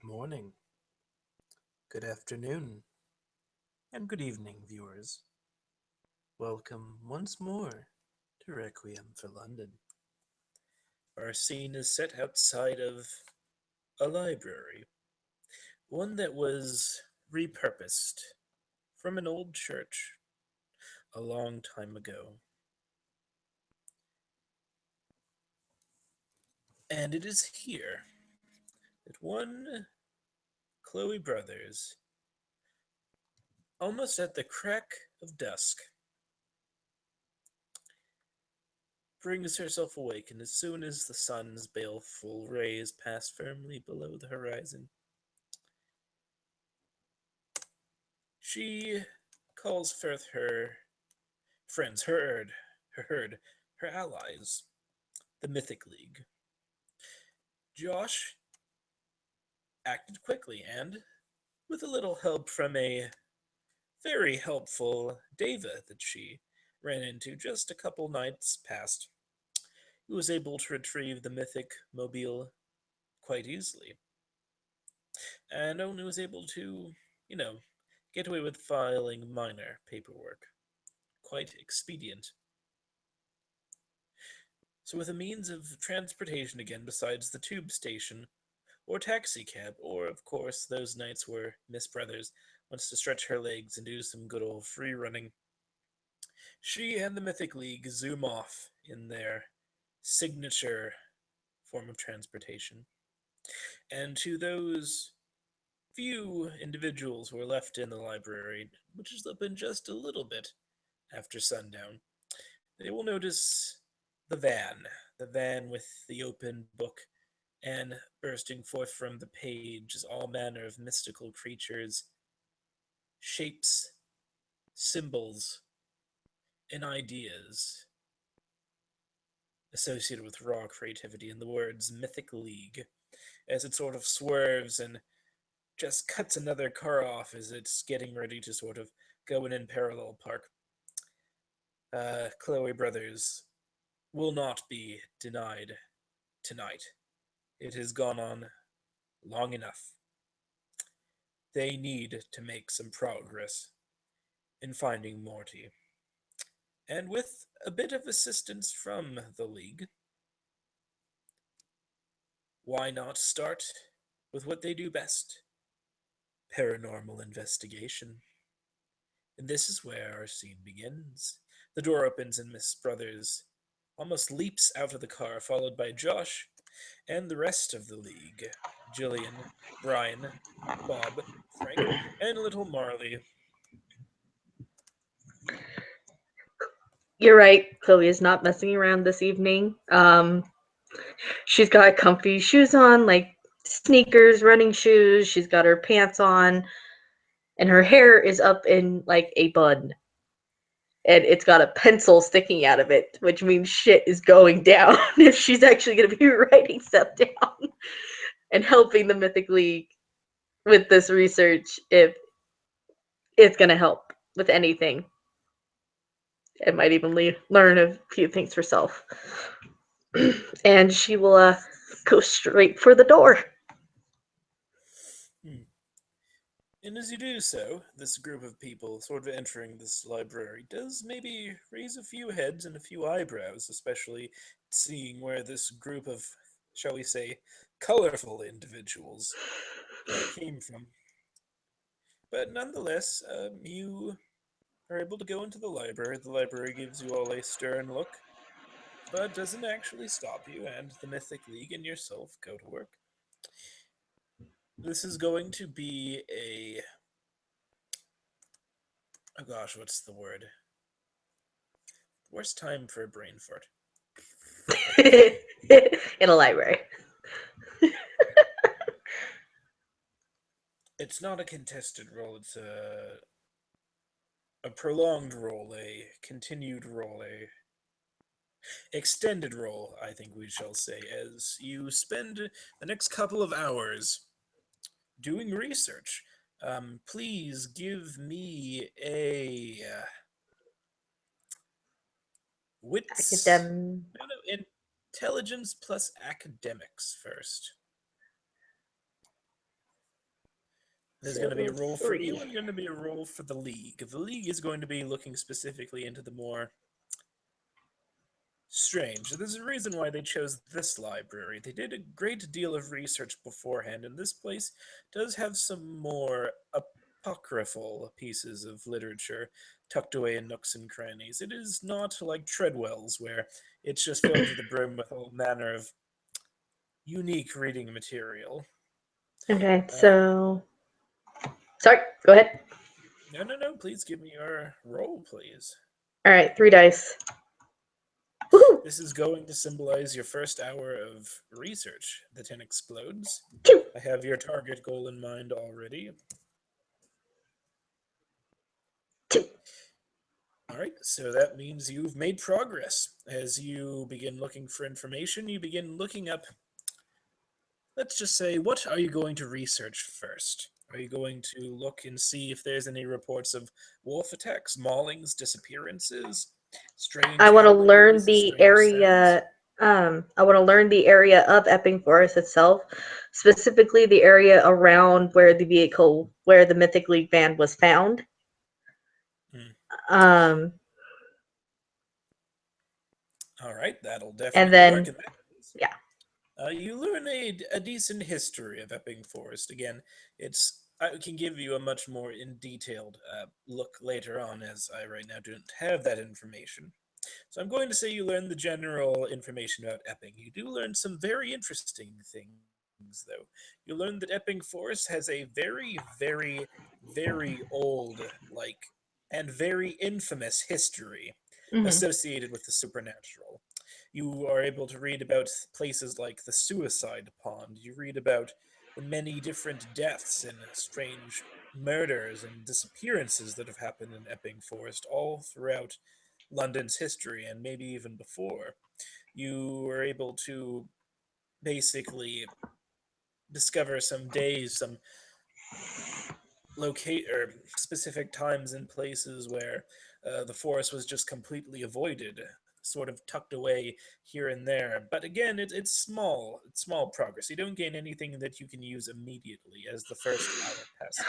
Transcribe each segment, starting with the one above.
morning, good afternoon, and good evening, viewers. Welcome once more to Requiem for London. Our scene is set outside of a library, one that was repurposed from an old church a long time ago. And it is here that one Chloe Brothers, almost at the crack of dusk, brings herself awake, and as soon as the sun's baleful rays pass firmly below the horizon, she calls forth her friends, her allies, the Mythic League. Josh acted quickly, and, with a little help from a very helpful Deva that she ran into just a couple nights past, he was able to retrieve the Mythic Mobile quite easily, and only was able to, you know, get away with filing minor paperwork. Quite expedient. So, with a means of transportation again besides the tube station, or taxi cab, or of course those nights where Miss Brothers wants to stretch her legs and do some good old free running, she and the Mythic League zoom off in their signature form of transportation. And to those few individuals who are left in the library, which is open just a little bit after sundown, they will notice the van, the van with the open book, and bursting forth from the page is all manner of mystical creatures, shapes, symbols, and ideas associated with raw creativity in the words Mythic League, as it sort of swerves and just cuts another car off as it's getting ready to sort of go in parallel park. Chloe Brothers will not be denied tonight. It has gone on long enough. They need to make some progress in finding Morty. And with a bit of assistance from the League, why not start with what they do best, paranormal investigation? And this is where our scene begins. The door opens and Miss Brothers almost leaps out of the car, followed by Josh and the rest of the League: Jillian, Brian, Bob, Frank, and little Marley. You're right. Chloe is not messing around this evening. She's got comfy shoes on, like sneakers, running shoes. She's got her pants on, and her hair is up in like a bun. And it's got a pencil sticking out of it, which means shit is going down if she's actually going to be writing stuff down and helping the Mythic League with this research if it's going to help with anything. It might even learn a few things herself. And she will go straight for the door. Hmm. And as you do so, this group of people sort of entering this library does maybe raise a few heads and a few eyebrows, especially seeing where this group of, shall we say, colorful individuals came from. But nonetheless, you are able to go into the library. The library gives you all a stern look, but doesn't actually stop you, and the Mythic League and yourself go to work. This is going to be a. Oh gosh, what's the word? Worst time for a brain fart. In a library. It's not a contested roll, it's a prolonged roll, a continued roll, a extended roll, I think we shall say, as you spend the next couple of hours doing research. Please give me a wits. Academ- No, no, intelligence plus academics first. There's going to be So a role for you 3. and going to be a role for the League. The League is going to be looking specifically into the more strange. There's a reason why they chose this library. They did a great deal of research beforehand, and this place does have some more apocryphal pieces of literature tucked away in nooks and crannies. It is not like Treadwell's, where it's just filled to the brim with all manner of unique reading material. Okay, Um, so sorry, go ahead. no, no, no. Please give me your roll, please. All right, 3 dice. Woohoo! This is going to symbolize your first hour of research. The 10 explodes. 2. I have your target goal in mind already. 2. All right, so that means you've made progress. As you begin looking for information, you begin looking up, let's just say, what are you going to research first? Are you going to look and see if there's any reports of wolf attacks, maulings, disappearances, I strange want to howling learn noises, the strange sounds? area. I want to learn the area of Epping Forest itself, specifically the area around where where the Mythic League van was found. Hmm. Um, All right, that'll and definitely work then, in that case. yeah. You learn a decent history of Epping Forest. Again, I can give you a much more in detailed look later on, as I right now don't have that information. So I'm going to say you learn the general information about Epping. You do learn some very interesting things, though. You learn that Epping Forest has a very, very, very old, and very infamous history Hmm. associated with the supernatural. You are able to read about places like the suicide pond. You read about the many different deaths and strange murders and disappearances that have happened in Epping Forest all throughout London's history and maybe even before. You were able to basically discover some days, some locate or specific times and places where the forest was just completely avoided, sort of tucked away here and there. But again, it's small. It's small progress. You don't gain anything that you can use immediately as the first hour passes.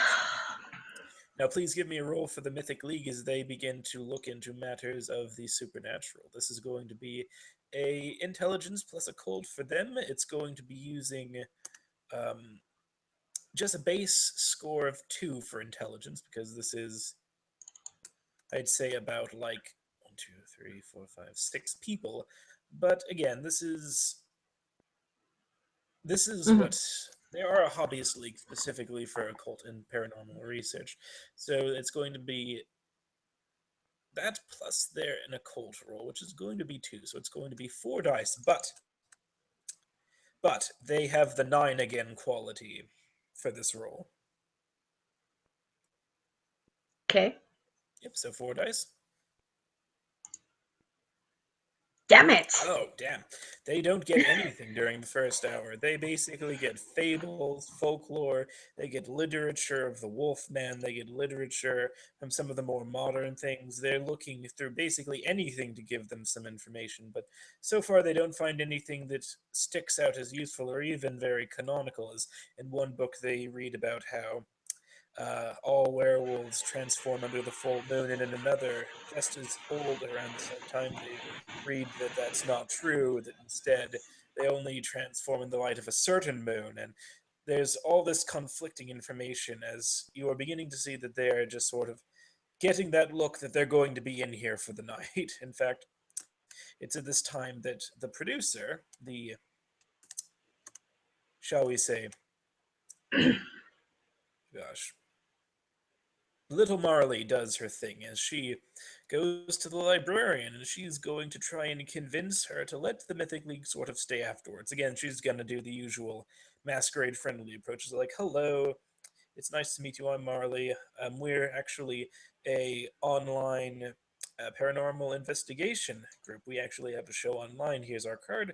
Now, please give me a roll for the Mythic League as they begin to look into matters of the supernatural. This is going to be a intelligence plus a cold for them. It's going to be using um, just a base score of 2 for intelligence because this is, I'd say, about like 1, 2, 3, 4, 5, 6 people. But again, this is Hmm. what they are, a hobbyist league specifically for occult and paranormal research. So it's going to be that plus their an occult roll, which is going to be 2. So it's going to be 4 dice. But they have the 9 again quality for this roll. Okay. Yep, so 4 dice. Damn it. Oh, damn. They don't get anything during the first hour. They basically get fables, folklore, they get literature of the Wolfman, they get literature from some of the more modern things. They're looking through basically anything to give them some information, but so far they don't find anything that sticks out as useful or even very canonical. As in one book, they read about how all werewolves transform under the full moon, and in another, just as old around the same time, they read that that's not true, that instead they only transform in the light of a certain moon. And there's all this conflicting information as you are beginning to see that they are just sort of getting that look that they're going to be in here for the night. In fact, it's at this time that the producer, the, shall we say, gosh, little Marley does her thing as she goes to the librarian and she's going to try and convince her to let the Mythic League sort of stay afterwards. Again, she's going to do the usual masquerade friendly approaches like, hello, it's nice to meet you. I'm Marley. We're actually a online paranormal investigation group. We actually have a show online. Here's our card.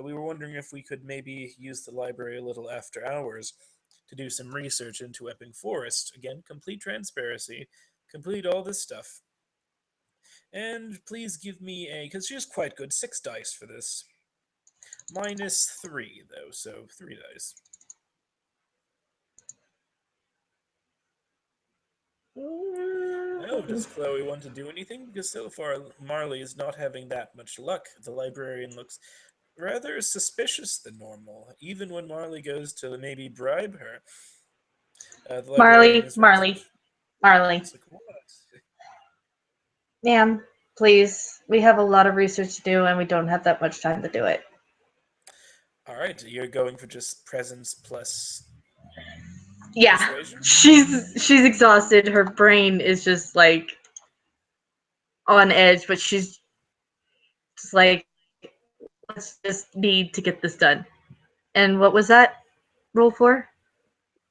We were wondering if we could maybe use the library a little after hours to do some research into Epping Forest. Again, complete transparency, complete all this stuff. And please give me a, because she's quite good, 6 dice for this. -3, though, so 3 dice. Oh, does Chloe want to do anything? Because so far Marley is not having that much luck. The librarian looks rather suspicious than normal, even when Marley goes to maybe bribe her. The librarian Marley, is Marley, Marley. it's like, what? Ma'am, please. We have a lot of research to do and we don't have that much time to do it. All right, you're going for just presence plus Yeah. persuasion? She's exhausted. Her brain is just like on edge, but she's just like, let's just need to get this done. And what was that roll for?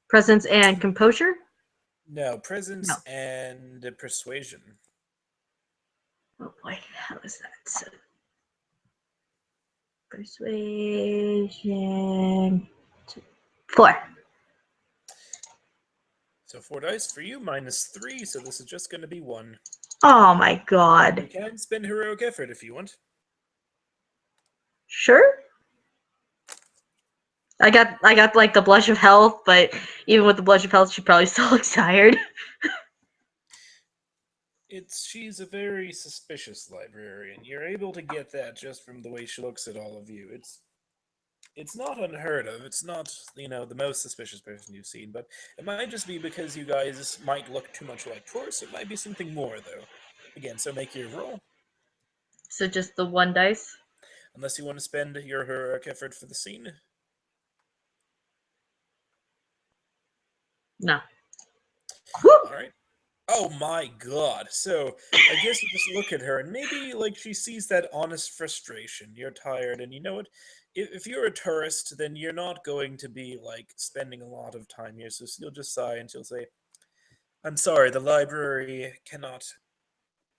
Presence and composure? No, No. presence and persuasion. Oh boy, how is that? So, persuasion. 4. So 4 dice for you, -3, so this is just going to be 1. Oh my You god. can spend heroic effort if you want. Sure. I got like the blush of health, but even with the blush of health, she probably still looks tired. She's a very suspicious librarian. You're able to get that just from the way she looks at all of you. It's not unheard of. It's not, the most suspicious person you've seen, but it might just be because you guys might look too much like tourists. It might be something more, though. Again, so make your roll. So just the 1 dice? Unless you want to spend your heroic effort for the scene. No. Whoop. All right. Oh my god. So, I guess you just look at her and maybe like she sees that honest frustration. You're tired and you know what? If you're a tourist, then you're not going to be like spending a lot of time here. So she'll just sigh and she'll say, "I'm sorry, the library cannot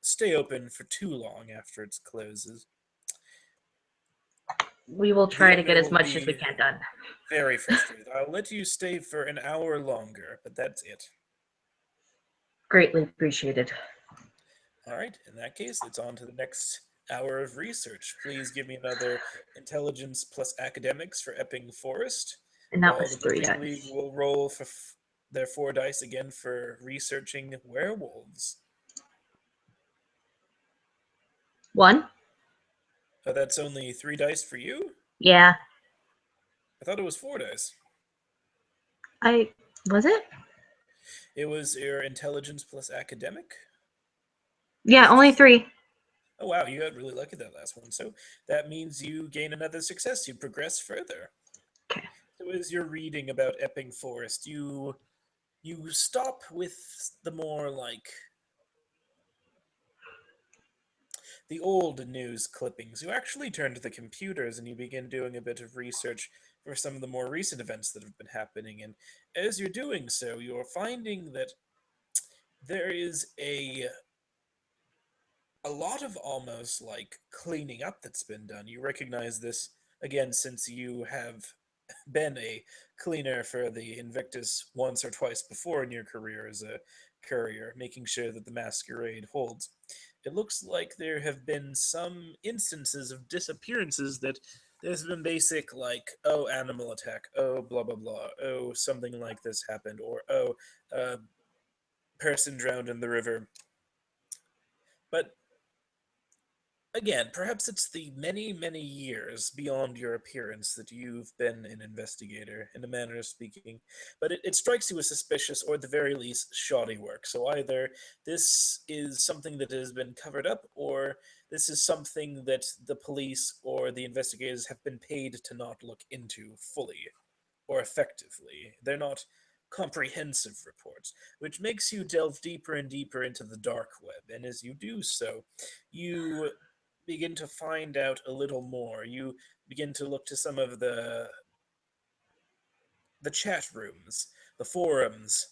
stay open for too long after it closes. We will The try to get owner as will much as we be can done. very frustrated. I'll let you stay for an hour longer, but that's it." Greatly appreciated. All right, in that case, it's on to the next hour of research. Please give me another intelligence plus academics for Epping Forest, And that while was the 3 Mythic League dice. will roll for their 4 dice again for researching werewolves. 1? Oh, that's only 3 dice for you? Yeah. I thought it was 4 dice. I was it? It was your intelligence plus academic? Or Yeah, was it only just 3? 3. Oh wow, you got really lucky that last one. So that means you gain another success. You progress further. Okay. So as you're reading about Epping Forest, you stop with the more like the old news clippings. You actually turn to the computers and you begin doing a bit of research for some of the more recent events that have been happening. And as you're doing so, you're finding that there is a lot of almost like cleaning up that's been done. You recognize this again since you have been a cleaner for the Invictus once or twice before in your career as a courier, making sure that the masquerade holds. It looks like there have been some instances of disappearances that there's been basic like, oh, animal attack, oh, blah blah blah, oh, something like this happened, or oh, uh, person drowned in the river. But again, perhaps it's the many, many years beyond your appearance that you've been an investigator, in a manner of speaking. But it strikes you as suspicious, or at the very least, shoddy work. So either this is something that has been covered up, or this is something that the police or the investigators have been paid to not look into fully or effectively. They're not comprehensive reports, which makes you delve deeper and deeper into the dark web. And as you do so, you begin to find out a little more. You begin to look to some of the chat rooms, the forums,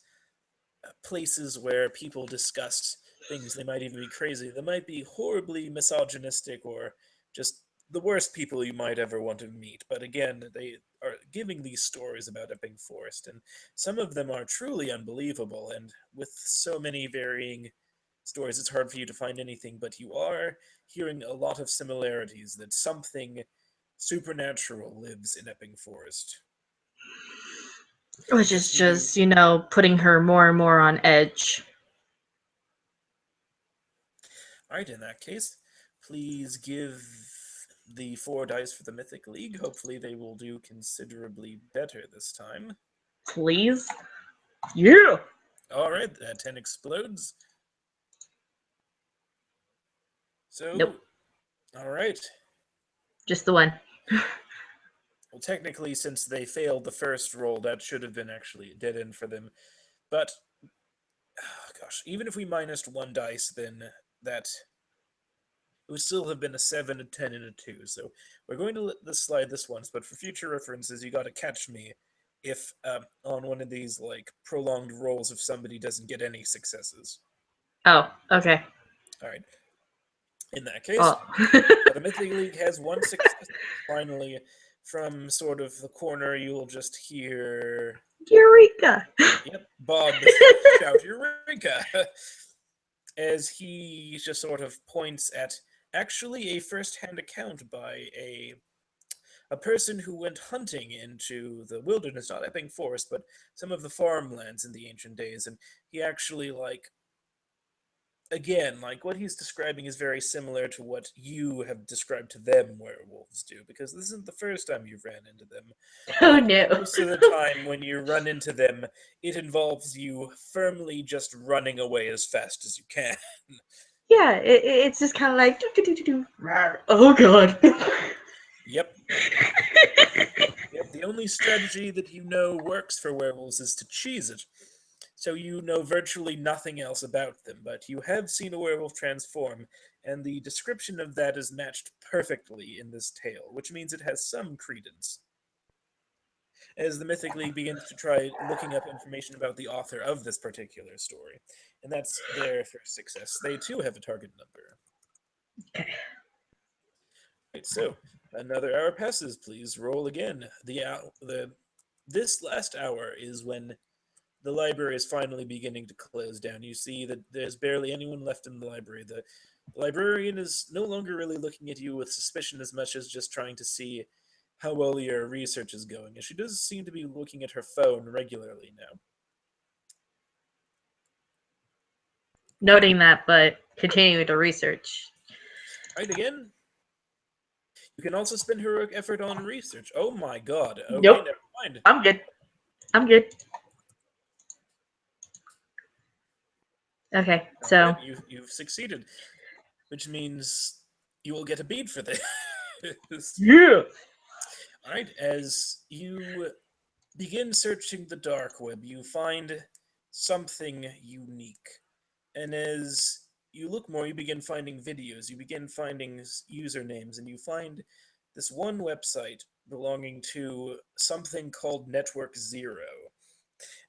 places where people discuss things. They might even be crazy. They might be horribly misogynistic or just the worst people you might ever want to meet. But again, they are giving these stories about Epping Forest, and some of them are truly unbelievable. And with so many varying stories, it's hard for you to find anything, but you are hearing a lot of similarities that something supernatural lives in Epping Forest. Which is As you just, putting her more and more on edge. Alright, in that case, please give the 4 dice for the Mythic League. Hopefully they will do considerably better this time. Please? Yeah! Alright, that 10 explodes. So, Nope. alright. Just the one. Well, technically, since they failed the first roll, that should have been actually a dead end for them. But, oh gosh, even if we minused 1 dice, then that it would still have been a 7, a 10, and a 2. So we're going to let this slide this once, but for future references, you got to catch me if on one of these like prolonged rolls if somebody doesn't get any successes. Oh, okay. All right. In that case, Oh. the Mythic League has 1 success. Finally, from sort of the corner, you'll just hear Eureka! Yep, Bob shout Eureka as he just sort of points at actually a first-hand account by a person who went hunting into the wilderness, not Epping Forest, but some of the farmlands in the ancient days, and he actually again, what he's describing is very similar to what you have described to them werewolves do, because this isn't the first time you've ran into them. Oh no. Most of the time when you run into them, it involves you firmly just running away as fast as you can. Yeah, it's just kind of like, oh god. Yep. Yep, the only strategy that you know works for werewolves is to cheese it. So you know virtually nothing else about them, but you have seen a werewolf transform, and the description of that is matched perfectly in this tale, which means it has some credence. As the Mythic League begins to try looking up information about the author of this particular story, and that's their first success. They too have a target number. Okay. Right, so another hour passes. Please roll again. This last hour is when the library is finally beginning to close down. You see that there's barely anyone left in the library. The librarian is no longer really looking at you with suspicion as much as just trying to see how well your research is going. And she does seem to be looking at her phone regularly now. Noting that, but continuing to research. Right, again? You can also spend heroic effort on research. Oh my god. Okay, Nope. never mind. I'm good. I'm good. Okay, so. Right, you've succeeded, which means you will get a bead for this. Yeah! Alright, as you begin searching the dark web, you find something unique. And as you look more, you begin finding videos, you begin finding usernames, and you find this one website belonging to something called Network Zero.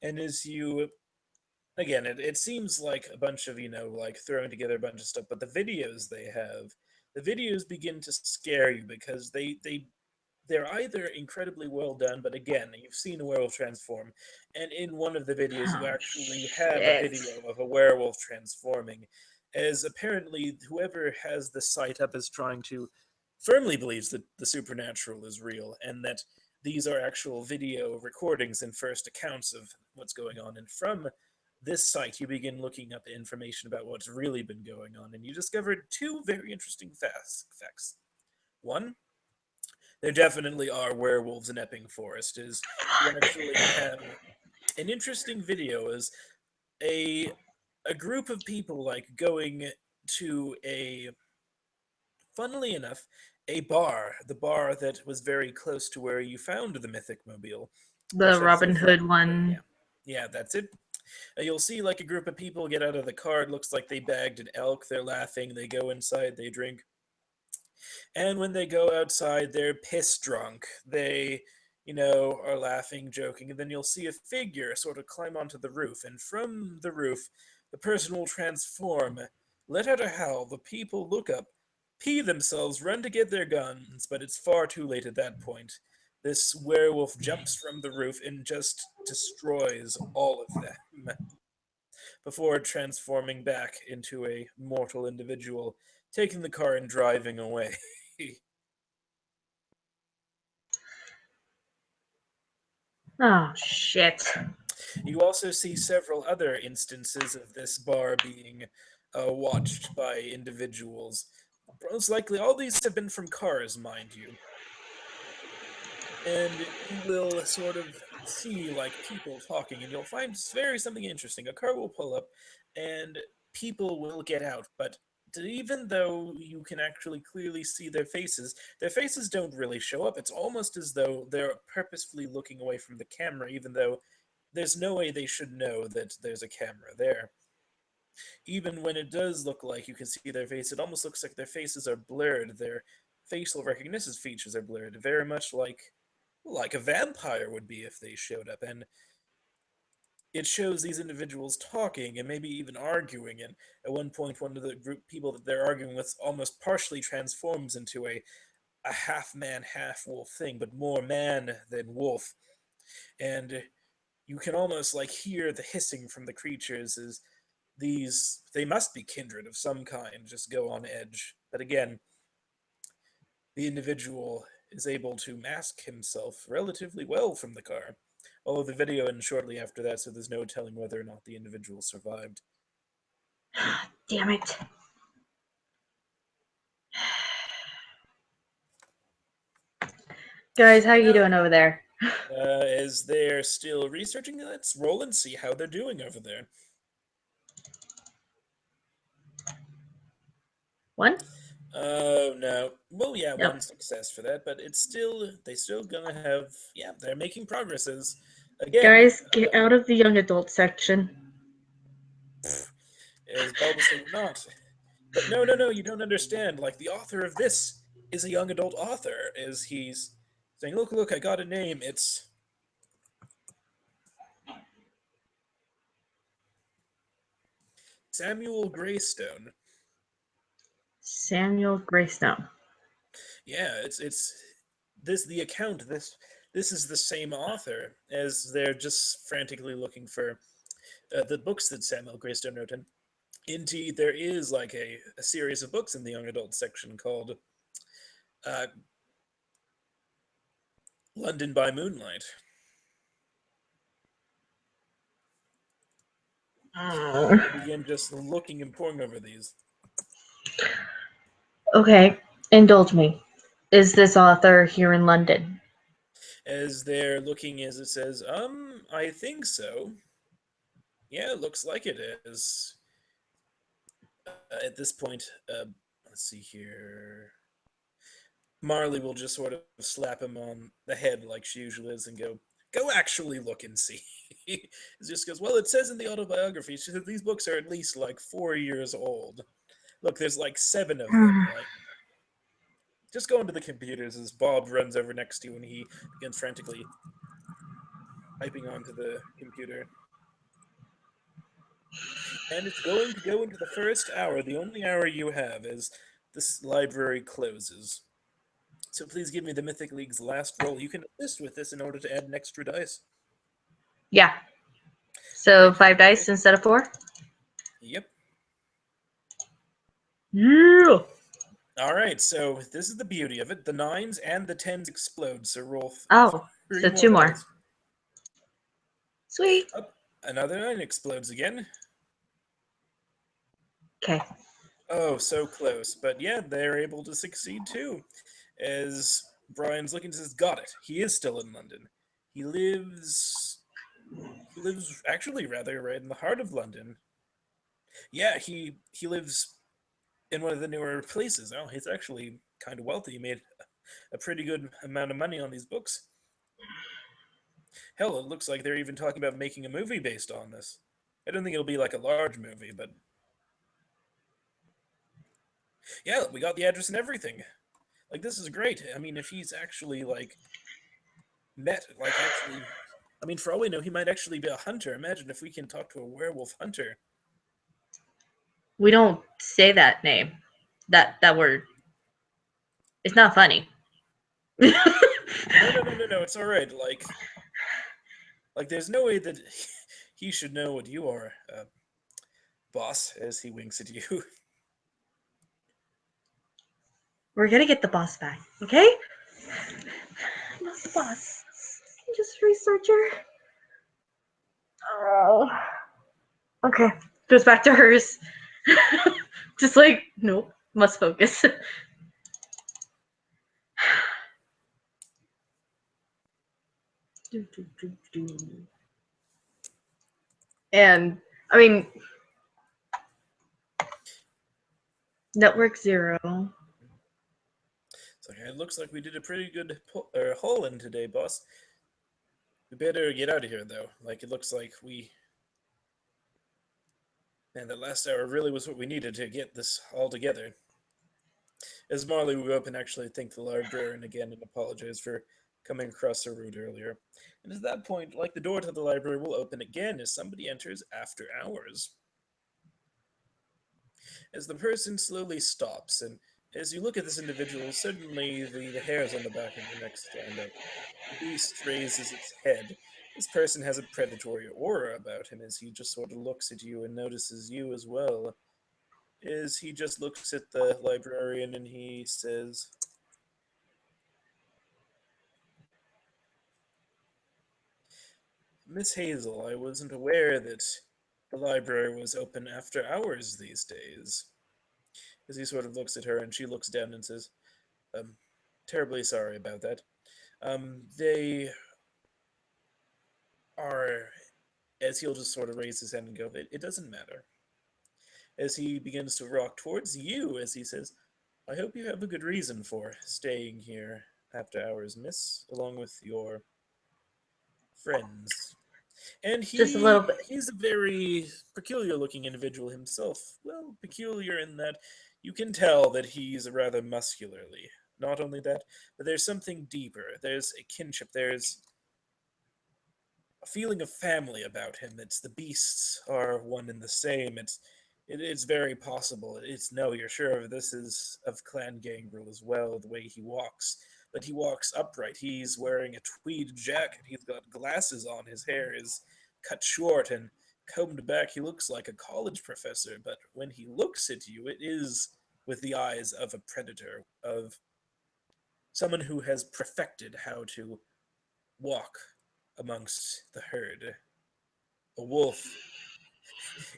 And as you, again, it seems like a bunch of, throwing together a bunch of stuff, but the videos they have, the videos begin to scare you because they're either incredibly well done, but again, you've seen a werewolf transform, and in one of the videos, you Oh, actually have a shit. video of a werewolf transforming, as apparently whoever has the site up is trying to firmly believes that the supernatural is real, and that these are actual video recordings and first accounts of what's going on. And from this site, you begin looking up information about what's really been going on, and you discovered 2 very interesting facts. One, there definitely are werewolves in Epping Forest. Is you actually have an interesting video as a a group of people going to funnily enough, a bar, the bar that was very close to where you found the Mythic Mobile. Or The should I say Robin Hood one. Yeah, that's it. You'll see a group of people get out of the car. It looks like they bagged an elk. They're laughing. They go inside. They drink. And when they go outside, they're piss drunk. They, are laughing, joking, and then you'll see a figure sort of climb onto the roof. And from the roof, the person will transform, let out a howl. The people look up, pee themselves, run to get their guns, but it's far too late at that point. This werewolf jumps from the roof and just destroys all of them before transforming back into a mortal individual, taking the car and driving away. Oh, shit. You also see several other instances of this bar being watched by individuals. Most likely, all these have been from cars, mind you. And you will sort of see like people talking, and you'll find very something interesting. A car will pull up, and people will get out, but even though you can actually clearly see their faces don't really show up. It's almost as though they're purposefully looking away from the camera, even though there's no way they should know that there's a camera there. Even when it does look like you can see their face, it almost looks like their faces are blurred. Their facial recognition features are blurred, very much like a vampire would be if they showed up. And it shows these individuals talking and maybe even arguing. And at one point, one of the group people that they're arguing with almost partially transforms into a half man, half wolf thing, but more man than wolf. And you can almost like hear the hissing from the creatures as they must be kindred of some kind, just go on edge. But again, the individual is able to mask himself relatively well from the car. Although the video ends shortly after that, so there's no telling whether or not the individual survived. Damn it. Guys, how you doing over there? As they're still researching, let's roll and see how they're doing over there. One? Oh, no. Well, yeah, Nope. one success for that, but they still gonna have, yeah, they're making progresses. Again, Guys, get out of the young adult section. as Bulbasaur would not. But no, you don't understand. Like, the author of this is a young adult author, as he's saying, look, I got a name. It's Samuel Greystone. Samuel Greystone. Yeah, it's the account. This is the same author, as they're just frantically looking for the books that Samuel Greystone wrote. And indeed, there is like a series of books in the young adult section called uh, London by Moonlight. Begin just looking and poring over these. Okay, indulge me. Is this author here in London? As they're looking, as it says, I think so. Yeah, it looks like it is. At this point, let's see here. Marley will just sort of slap him on the head like she usually is and go actually look and see. It just goes, well, it says in the autobiography, she said these books are at least like 4 years old. Look, there's like 7 of them. Like, just go into the computers as Bob runs over next to you and he begins frantically typing onto the computer. And it's going to go into the first hour, the only hour you have, as this library closes. So please give me the Mythic League's last roll. You can assist with this in order to add an extra dice. Yeah. So Right. 5 dice instead of 4? Yep. Yeah. All right, so this is the beauty of it. The 9s and the 10s explode, so roll Oh, 3 so more 2 more. dice. Sweet. Up, another 9 explodes again. Okay. Oh, so close. But yeah, they're able to succeed too. As Brian's looking, says, got it. He is still in London. He lives actually rather right in the heart of London. Yeah, he lives in one of the newer places. Oh, he's actually kind of wealthy. He made a pretty good amount of money on these books. Hell, it looks like they're even talking about making a movie based on this. I don't think it'll be like a large movie, but yeah, we got the address and everything. Like, this is great. I mean, if he's actually like actually, I mean, for all we know, he might actually be a hunter. Imagine if we can talk to a werewolf hunter. We don't say that name. That word. It's not funny. No. It's all right. Like, there's no way that he should know what you are, boss. As he winks at you. We're gonna get the boss back, okay? I'm not the boss. I'm just a researcher. Oh. Okay. Goes back to hers. Just like, nope, must focus. And I mean, Network Zero. It's like, it looks like we did a pretty good haul in today, boss. We better get out of here, though. Like, it looks like we. Man, that last hour really was what we needed to get this all together. As Marley would go up and actually thank the librarian again and apologize for coming across her route earlier. And at that point, like, the door to the library will open again as somebody enters after hours. As the person slowly stops, and as you look at this individual, suddenly the hairs on the back of your neck stand up. The beast raises its head. This person has a predatory aura about him as he just sort of looks at you and notices you as well. As he just looks at the librarian and he says, Miss Hazel, I wasn't aware that the library was open after hours these days. As he sort of looks at her and she looks down and says, um, terribly sorry about that. They are, as he'll just sort of raise his hand and go, it doesn't matter. As he begins to rock towards you, as he says, I hope you have a good reason for staying here after hours, miss, along with your friends. And Just a little bit. he's a very peculiar looking individual himself. Well, peculiar in that you can tell that he's rather muscularly. Not only that, but there's something deeper. There's a kinship. There's a feeling of family about him. It's the beasts are one and the same. It's very possible. It's no, you're sure of this is of clan gangrel as well, the way he walks. But he walks upright. He's wearing a tweed jacket. He's got glasses on. His hair is cut short and combed back. He looks like a college professor, but when he looks at you, it is with the eyes of a predator, of someone who has perfected how to walk amongst the herd. A wolf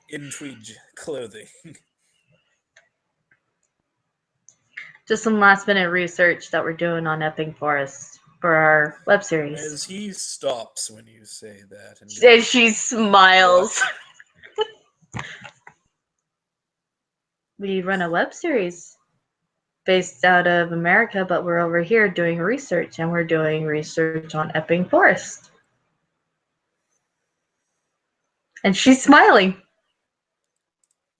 in tweed clothing. Just some last minute research that we're doing on Epping Forest for our web series. As he stops when you say that and And goes, she smiles. what? We run a web series based out of America, but we're over here doing research, and we're doing research on Epping Forest. And she's smiling.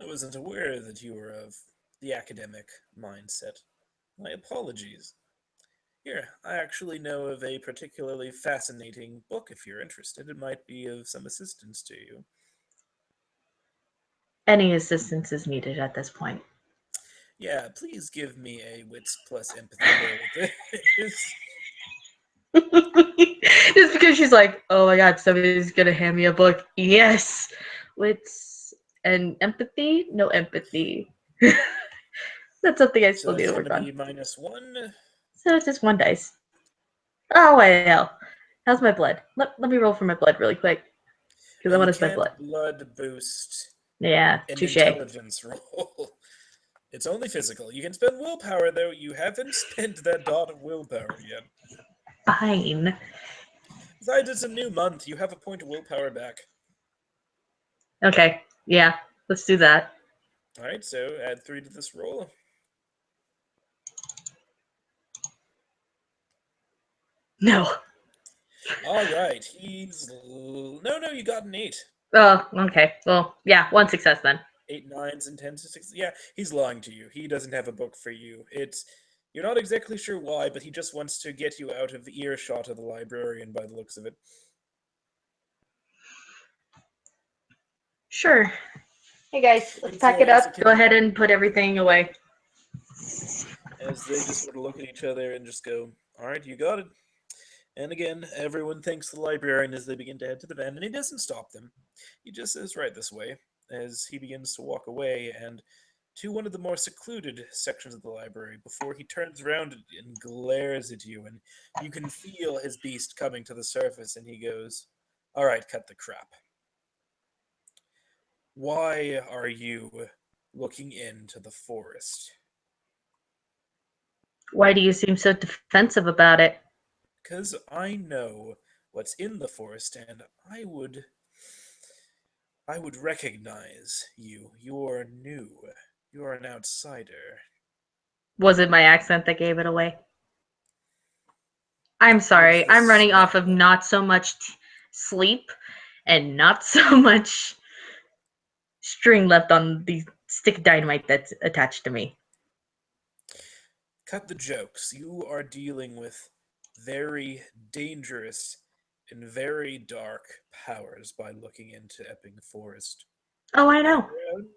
I wasn't aware that you were of the academic mindset. My apologies. Here, I actually know of a particularly fascinating book if you're interested. It might be of some assistance to you. Any assistance is needed at this point. Yeah, please give me a wits plus empathy roll with this. Just because she's like, oh my god, somebody's gonna hand me a book. Yes. Wits and empathy? No empathy. That's something I So still need that's to going work to be on. -1. So it's just one dice. Oh well. How's my blood? Let me roll for my blood really quick. Because I You want to spend can't blood. blood boost Yeah, an touche. intelligence roll. It's only physical. You can spend willpower, though. You haven't spent that dot of willpower yet. Fine. Besides, it's a new month. You have a point of willpower back. Okay. Yeah. Let's do that. All right, so add 3 to this roll. No. All right, no, you got an 8. Oh, okay. Well, yeah, one success then. 8 nines and 10 to 6. Yeah, he's lying to you. He doesn't have a book for you. You're not exactly sure why, but he just wants to get you out of earshot of the librarian by the looks of it. Sure. Hey guys, let's And pack so it as it up. Go can, ahead and put everything away. as they just sort of look at each other and just go, "All right, you got it." And again, everyone thanks the librarian as they begin to head to the van, and he doesn't stop them. He just says, "Right this way," as he begins to walk away and to one of the more secluded sections of the library before he turns around and glares at you, and you can feel his beast coming to the surface, and he goes, "All right, cut the crap. Why are you looking into the forest. Why do you seem so defensive about it? Because I know what's in the forest, and I would recognize you. You're new. You're an outsider. Was it my accent that gave it away? I'm It was sorry. the I'm running off of smell. not so much sleep and not so much string left on the stick of dynamite that's attached to me. Cut the jokes. You are dealing with very dangerous and very dark powers by looking into Epping Forest. Oh, I On know. your own?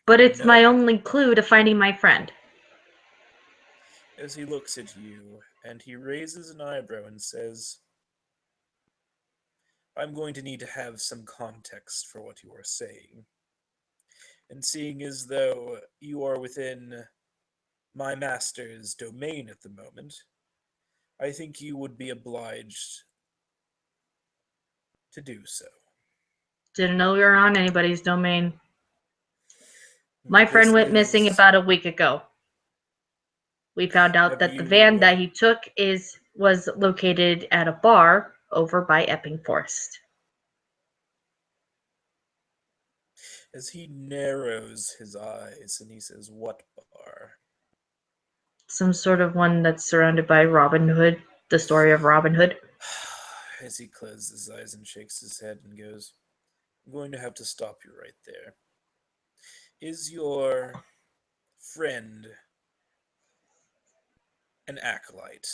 But it's No. my only clue to finding my friend. As he looks at you, and he raises an eyebrow and says, I'm going to need to have some context for what you are saying. And seeing as though you are within my master's domain at the moment, I think you would be obliged to do so. Didn't know we were on anybody's domain. My friend This went missing is. about a week ago. We found out Have that the you. van that he took was located at a bar over by Epping Forest. As he narrows his eyes and he says, What bar? Some sort of one that's surrounded by Robin Hood, the story of Robin Hood. As he closes his eyes and shakes his head and goes, I'm going to have to stop you right there. Is your friend an acolyte?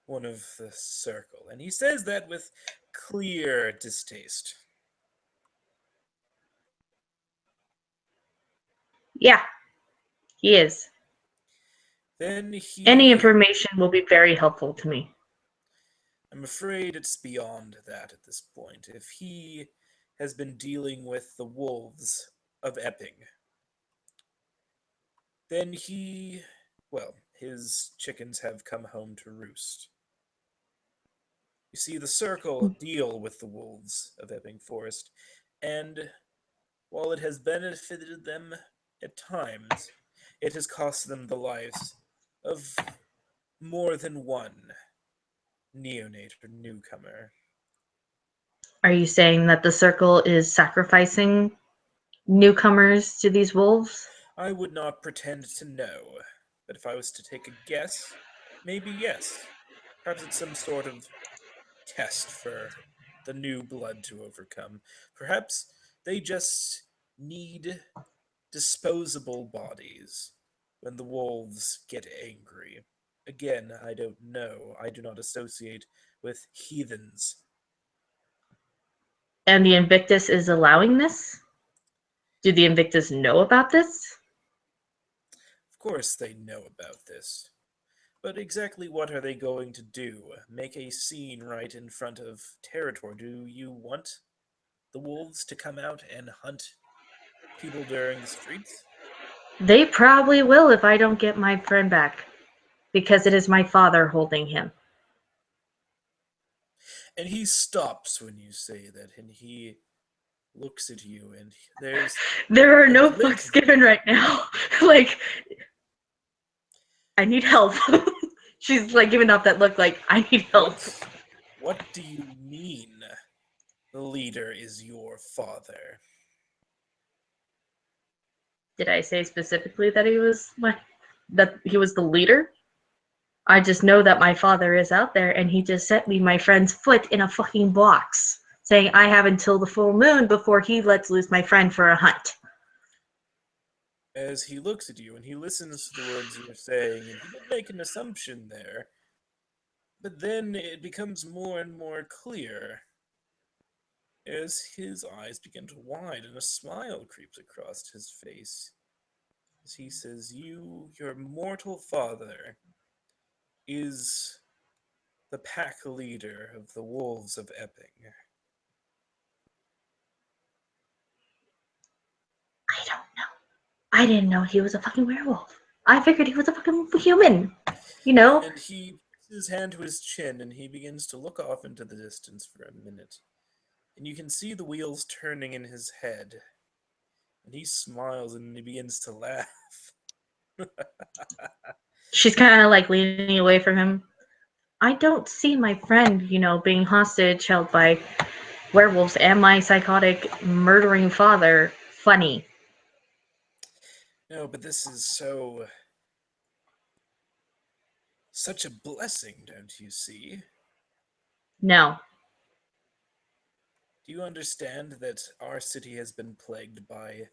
One of the circle? And he says that with clear distaste. Yeah, he is. Then Any he. information will be very helpful to me. I'm afraid it's beyond that at this point. If he has been dealing with the wolves of Epping, then his chickens have come home to roost. You see, the circle deal with the wolves of Epping Forest, and while it has benefited them at times, it has cost them the lives of more than one neonate or newcomer. Are you saying that the circle is sacrificing newcomers to these wolves? I would not pretend to know, but if I was to take a guess, maybe yes. Perhaps it's some sort of test for the new blood to overcome. Perhaps they just need disposable bodies when the wolves get angry. Again, I don't know. I do not associate with heathens. And the Invictus is allowing this? Do the Invictus know about this? Of course, they know about this. But exactly what are they going to do? Make a scene right in front of territory? Do you want the wolves to come out and hunt people during the streets? They probably will if I don't get my friend back, because it is my father holding him. And he stops when you say that, and he looks at you, and there's There are a no glint fucks there. given right now. Like, I need help. She's like giving off that look like, I need help. What do you mean the leader is your father? Did I say specifically that he was the leader? I just know that my father is out there and he just sent me my friend's foot in a fucking box, saying I have until the full moon before he lets loose my friend for a hunt. As he looks at you and he listens to the words you're saying, and he would make an assumption there, but then it becomes more and more clear as his eyes begin to widen and a smile creeps across his face. As he says, your mortal father, is the pack leader of the wolves of Epping. I don't know. I didn't know he was a fucking werewolf. I figured he was a fucking human. You know? And he puts his hand to his chin and he begins to look off into the distance for a minute. And you can see the wheels turning in his head. And he smiles and he begins to laugh. She's kind of like leaning away from him. I don't see my friend, being hostage held by werewolves and my psychotic murdering father funny. No, but this is such a blessing, don't you see? No. Do you understand that our city has been plagued by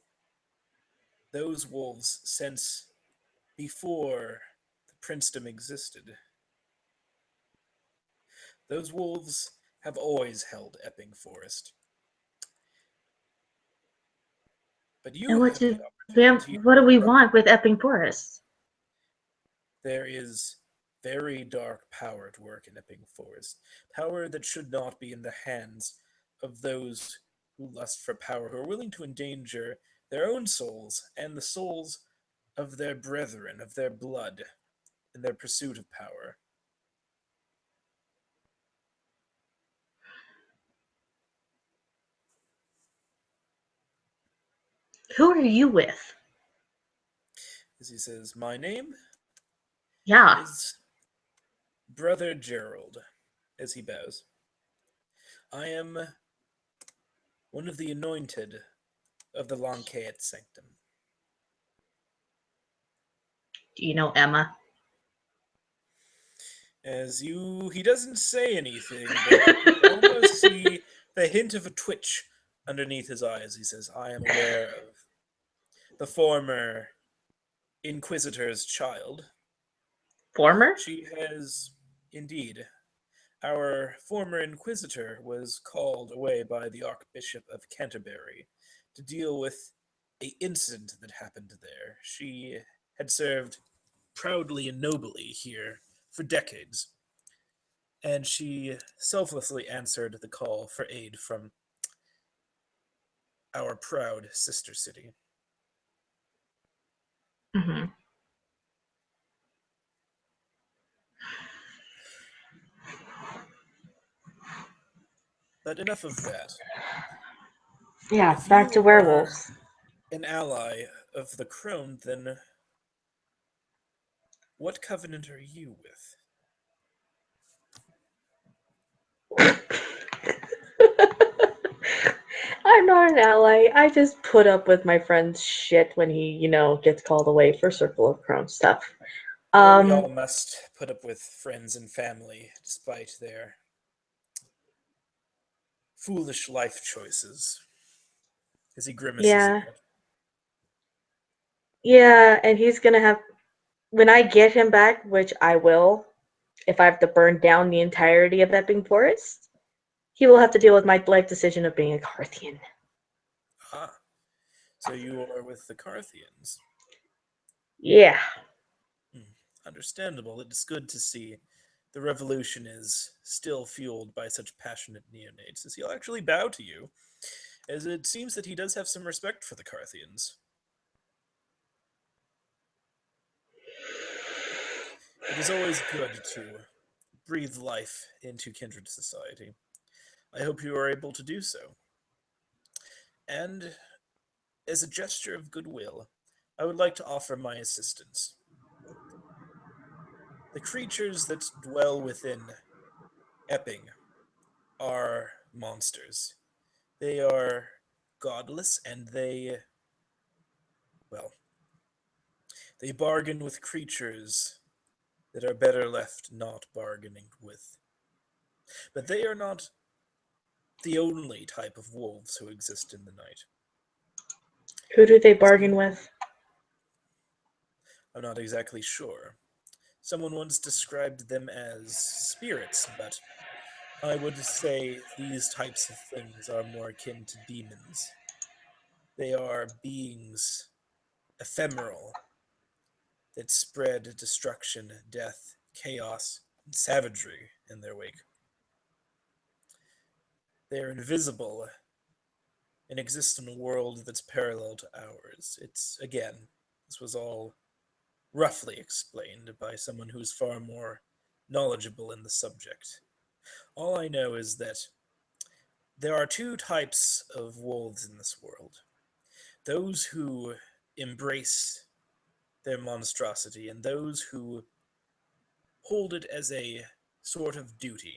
those wolves since before the princedom existed? Those wolves have always held Epping Forest. But you And have the opportunity what do we of want with Epping Forest? there is very dark power at work in Epping Forest. Power that should not be in the hands of those who lust for power, who are willing to endanger their own souls and the souls of their brethren, of their blood, in their pursuit of power. Who are you with? As he says, my name Yeah. is Brother Gerald, as he bows. I am one of the anointed of the Lancaet Sanctum. Do you know Emma? He doesn't say anything, but you almost see the hint of a twitch underneath his eyes. He says, I am aware of the former Inquisitor's child. Former? She has, indeed, our former Inquisitor was called away by the Archbishop of Canterbury to deal with a incident that happened there. She had served proudly and nobly here for decades, and she selflessly answered the call for aid from our proud sister city. Mm-hmm. But enough of that. Yeah, If back to you are werewolves. an ally of the Crone, then what covenant are you with? I'm not an ally. I just put up with my friend's shit when he, gets called away for Circle of Crown stuff. Well, we all must put up with friends and family despite their foolish life choices. As he grimaces at Yeah. that. Yeah, and he's gonna have when I get him back, which I will, if I have to burn down the entirety of Epping Forest, he will have to deal with my life decision of being a Carthian. Ah, so you are with the Carthians. Yeah. Hmm. Understandable. It is good to see the revolution is still fueled by such passionate neonates, as he'll actually bow to you, as it seems that he does have some respect for the Carthians. It is always good to breathe life into kindred society. I hope you are able to do so. And as a gesture of goodwill, I would like to offer my assistance. The creatures that dwell within Epping are monsters. They are godless and well, they bargain with creatures that are better left not bargaining with. But they are not the only type of wolves who exist in the night. Who do they You bargain see, with? I'm not exactly sure. Someone once described them as spirits, but I would say these types of things are more akin to demons. They are beings ephemeral that spread destruction, death, chaos, and savagery in their wake. They are invisible and exist in a world that's parallel to ours. This was all roughly explained by someone who's far more knowledgeable in the subject. All I know is that there are two types of wolves in this world. Those who embrace their monstrosity and those who hold it as a sort of duty.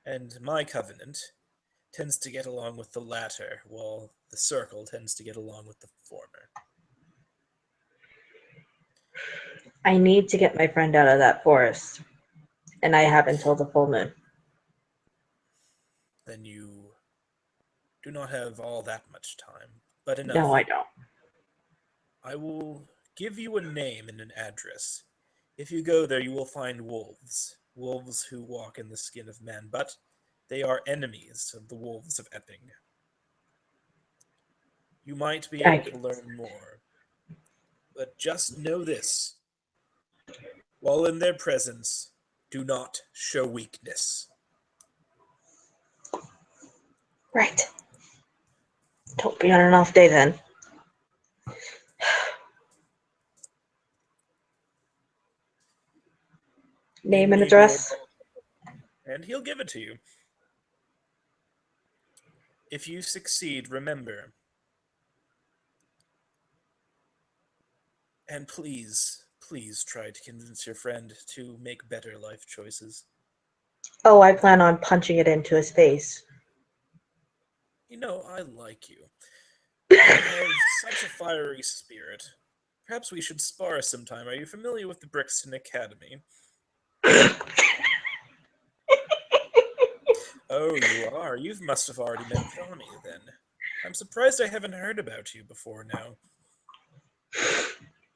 And my covenant tends to get along with the latter, while the circle tends to get along with the former. I need to get my friend out of that forest, and I have until the full moon. Then you do not have all that much time, but No, enough. I don't. I will give you a name and an address. If you go there, you will find wolves. Wolves who walk in the skin of men, but they are enemies of the wolves of Epping. You might be able I, to learn more. But just know this: while in their presence, do not show weakness. right. Don't be on an off day then. Name and Indeed, Lord. address. And he'll give it to you. If you succeed, remember, and please, please try to convince your friend to make better life choices. Oh, I plan on punching it into his face. You know, I like you. You have such a fiery spirit. Perhaps we should spar sometime. Are you familiar with the Brixton Academy? Oh, you are. You must have already met Johnny, then. I'm surprised I haven't heard about you before now.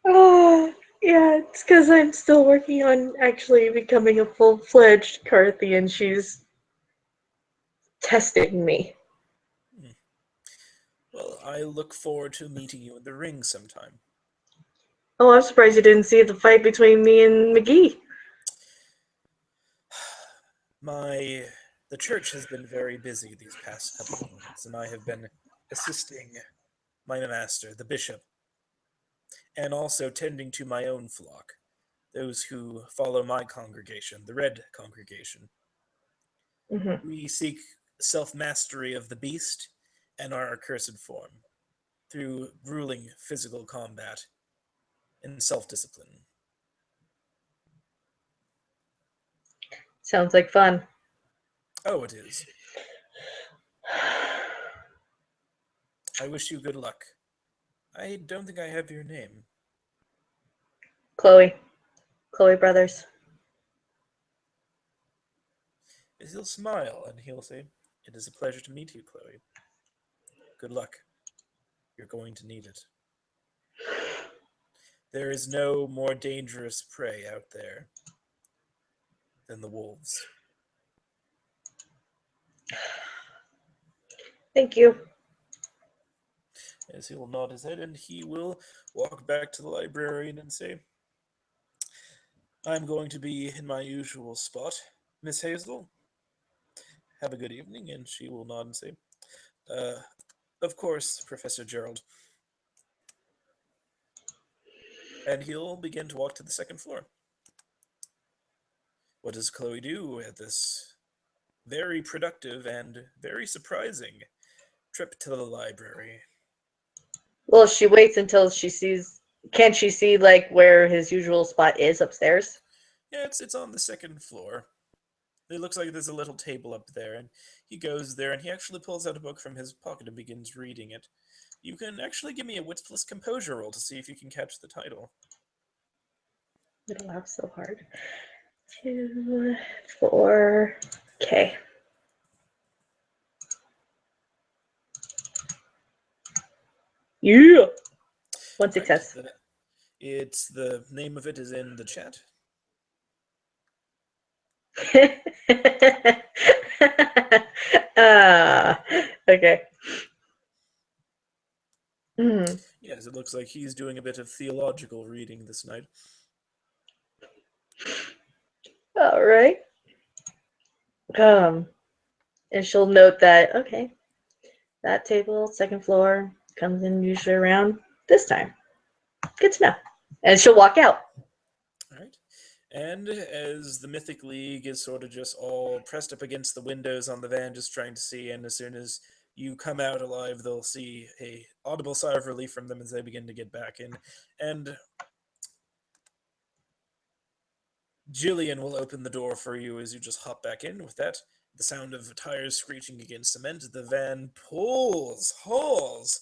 Oh, yeah, it's because I'm still working on actually becoming a full-fledged Carthian. She's testing me. Hmm. Well, I look forward to meeting you in the ring sometime. Oh, I'm surprised you didn't see the fight between me and McGee. My the church has been very busy these past couple of months, and I have been assisting my master, the bishop, and also tending to my own flock, those who follow my congregation, the Red Congregation. Hmm. We seek self mastery of the beast and our accursed form through grueling physical combat and self discipline. Sounds like fun. Oh, it is. I wish you good luck. I don't think I have your name. Chloe. Chloe Brothers. He'll smile and he'll say, "It is a pleasure to meet you, Chloe. Good luck. You're going to need it. There is no more dangerous prey out there than the wolves." Thank you. As he will nod his head and he will walk back to the librarian and say, "I'm going to be in my usual spot. Miss Hazel, have a good evening." And she will nod and say, uh, "Of course, Professor Gerald." And he'll begin to walk to the second floor. What does Chloe do at this very productive and very surprising trip to the library? Well, she waits until she sees. Can she see like where his usual spot is upstairs? Yeah, it's on the second floor. It looks like there's a little table up there, and he goes there and he actually pulls out a book from his pocket and begins reading it. You can actually give me a wits plus composure roll to see if you can catch the title. It'll laugh so hard. 2, 4. Okay. Yeah. One All right, success. it's the name of it is in the chat. uh, okay. Mm, Yes, it looks like he's doing a bit of theological reading this night. all right. Um, and she'll note that, okay, that table, second floor, comes in usually around this time. Good to know. And she'll walk out. All right. And as the Mythic League is sort of just all pressed up against the windows on the van, just trying to see, and as soon as you come out alive, they'll see a audible sigh of relief from them as they begin to get back in. And Jillian will open the door for you as you just hop back in. With that, the sound of tires screeching against cement, the van hauls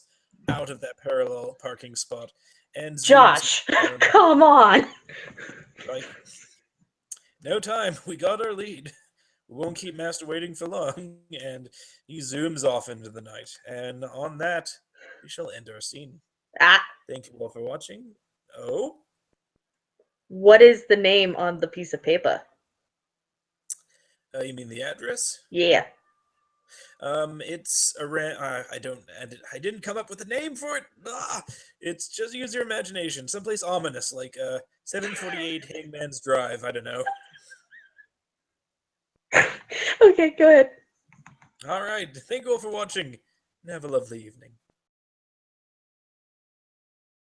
out of that parallel parking spot and zooms Josh, down. come on. Like, no time, we got our lead. We won't keep Master waiting for long. And he zooms off into the night. And on that, we shall end our scene. Ah, Thank you all for watching. Oh, what is the name on the piece of paper? you mean the address? Yeah. It's around. I didn't come up with a name for it. It's just use your imagination. Someplace ominous, like 748 Hangman's Drive. I don't know. Okay, go ahead. All right. Thank you all for watching. And have a lovely evening.